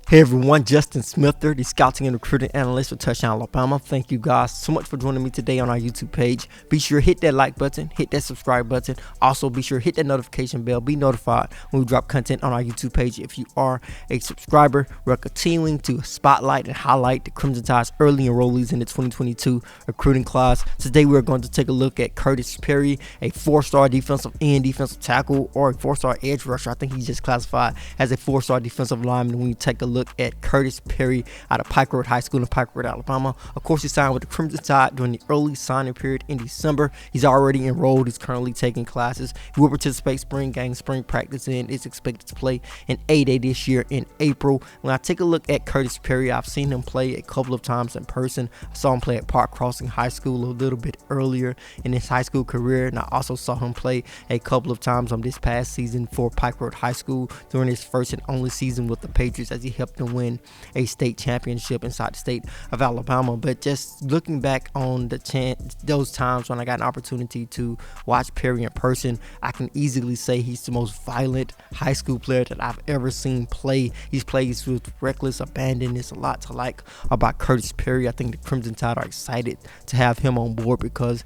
Hey everyone, Justin Smither, the scouting and recruiting analyst for Touchdown Alabama. Thank you guys so much for joining me today on our YouTube page. Be sure to hit that like button, hit that subscribe button. Also, be sure to hit that notification bell. Be notified when we drop content on our YouTube page. If you are a subscriber, we're continuing to spotlight and highlight the Crimson Tide's early enrollees in the 2022 recruiting class. Today, we're going to take a look at Khurtiss Perry, a 4-star defensive end, defensive tackle, or a 4-star edge rusher. I think he's just classified as a 4-star defensive lineman when you take a look at Khurtiss Perry out of Pike Road High School in Pike Road, Alabama. Of course, he signed with the Crimson Tide during the early signing period in December. He's already enrolled. He's currently taking classes. He will participate spring game, spring practice, and is expected to play in A-Day this year in April. When I take a look at Khurtiss Perry, I've seen him play a couple of times in person. I saw him play at Park Crossing High School a little bit earlier in his high school career, and I also saw him play a couple of times on this past season for Pike Road High School during his first and only season with the Patriots, as he helped them win a state championship inside the state of Alabama. But just looking back on those times when I got an opportunity to watch Perry in person, I can easily say he's the most violent high school player that I've ever seen play. He plays with reckless abandon. There's a lot to like about Khurtiss Perry. I think the Crimson Tide are excited to have him on board because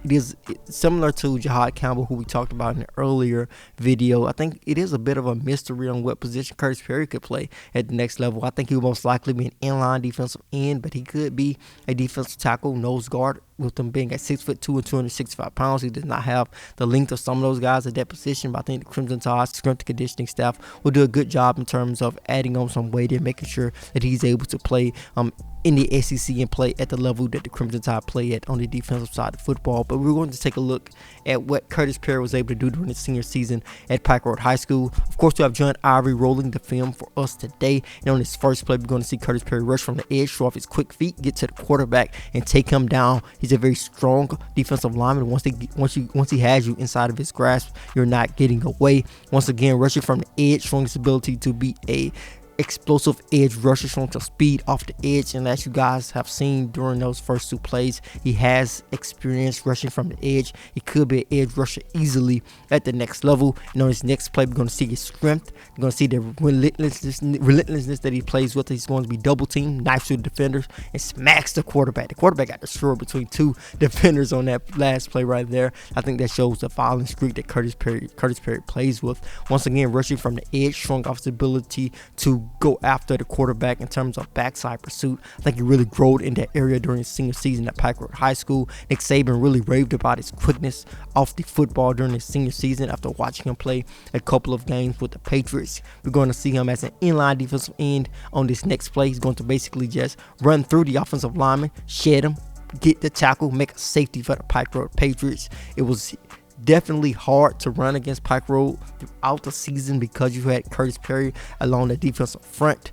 it is similar to Jihad Campbell, who we talked about in an earlier video. I think it is a bit of a mystery on what position Khurtiss Perry could play at the next level. I think he will most likely be an inline defensive end, but he could be a defensive tackle, nose guard, with him being at 6'2" and 265 pounds. He does not have the length of some of those guys at that position, but I think the Crimson Tide's strength and conditioning staff will do a good job in terms of adding on some weight and making sure that he's able to play in the SEC and play at the level that the Crimson Tide play at on the defensive side of football. But we're going to take a look at what Khurtiss Perry was able to do during his senior season at Pike Road High School. Of course, we have John Ivory rolling the film for us today. And on his first play, we're going to see Khurtiss Perry rush from the edge, show off his quick feet, get to the quarterback, and take him down. He's a very strong defensive lineman. Once he has you inside of his grasp, you're not getting away. Once again, rushing from the edge, showing his ability to be a explosive edge rusher, showing some speed off the edge. And as you guys have seen during those first two plays, he has experience rushing from the edge. He could be an edge rusher easily at the next level. And on his next play, we're going to see his strength. We're going to see the relentlessness that he plays with. He's going to be double teamed, knifes through the defenders, and smacks the quarterback. The quarterback got destroyed between two defenders on that last play right there. I think that shows the violent streak that Khurtiss Perry plays with. Once again, rushing from the edge, showing off his ability to go after the quarterback in terms of backside pursuit. I think he really growed in that area during his senior season at Pike Road High School. Nick Saban really raved about his quickness off the football during his senior season after watching him play a couple of games with the Patriots. We're going to see him as an inline defensive end on this next play. He's going to basically just run through the offensive lineman, shed him, get the tackle, make a safety for the Pike Road Patriots. It was definitely hard to run against Pike Road throughout the season because you had Khurtiss Perry along the defensive front.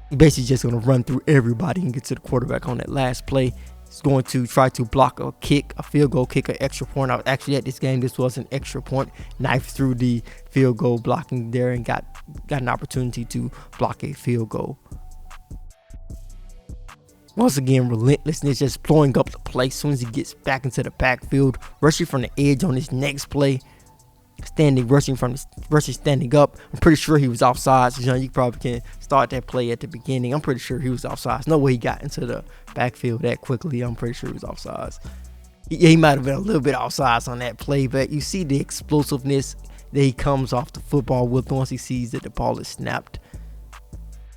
He's basically just going to run through everybody and get to the quarterback on that last play. He's going to try to block a kick, a field goal kick, an extra point. I was actually at this game. This was an extra point. Knifed through the field goal blocking there and got an opportunity to block a field goal. Once again, relentlessness, just blowing up the play as soon as he gets back into the backfield, rushing from the edge on his next play, rushing standing up. I'm pretty sure he was offsides. You probably can start that play at the beginning. I'm pretty sure he was offsides. No way he got into the backfield that quickly. I'm pretty sure he was offsides. He might have been a little bit offsides on that play, but you see the explosiveness that he comes off the football with once he sees that the ball is snapped.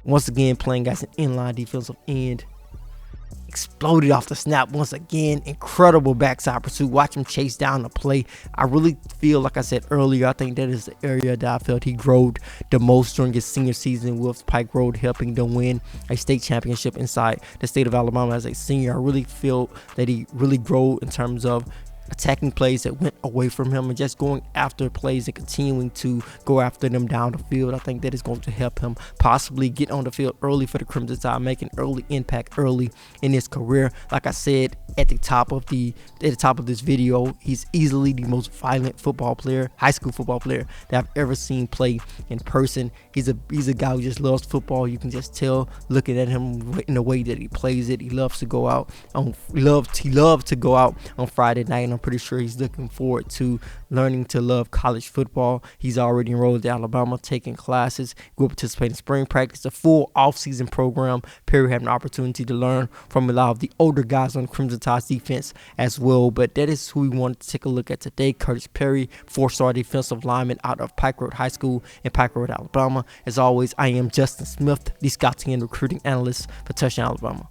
Once again, playing as an inline defensive end. Exploded off the snap once again. Incredible backside pursuit. Watch him chase down the play. I really feel, like I said earlier, I think that is the area that I felt he growed the most during his senior season with Pike Road, helping them win a state championship inside the state of Alabama as a senior. I really feel that he really grew in terms of attacking plays that went away from him and just going after plays and continuing to go after them down the field. I think that is going to help him possibly get on the field early for the Crimson Tide, make an early impact early in his career. Like I said at the top of this video, he's easily the most violent football player, high school football player that I've ever seen play in person. He's a guy who just loves football. You can just tell looking at him in the way that he plays it. He loves to go out on he loves to go out on Friday night. And I'm pretty sure he's looking forward to learning to love college football. He's already enrolled at Alabama, taking classes, will participate in spring practice, a full off-season program. Perry had an opportunity to learn from a lot of the older guys on Crimson Tide's defense as well. But that is who we wanted to take a look at today. Khurtiss Perry, 4-star defensive lineman out of Pike Road High School in Pike Road, Alabama. As always, I am Justin Smith, the scouting and recruiting analyst for Touchdown Alabama.